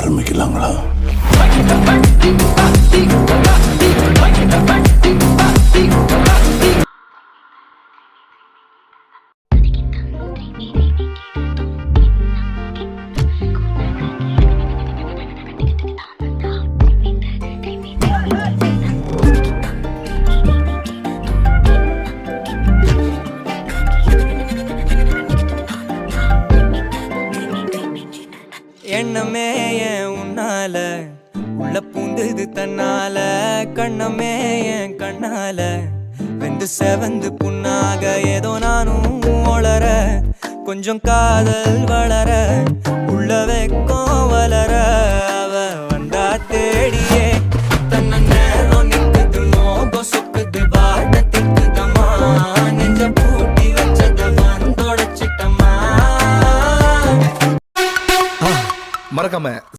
ஆரம்பிக்கலாங்களா? எண்ணமே ஏன் உன்னால உள்ள பூந்தது தன்னால, கண்ணமே என் கண்ணால வெந்து செவந்து புண்ணாக ஏதோ நானும் ஒளர, கொஞ்சம் காதல் வளர, உள்ள வெக்கம் வளர,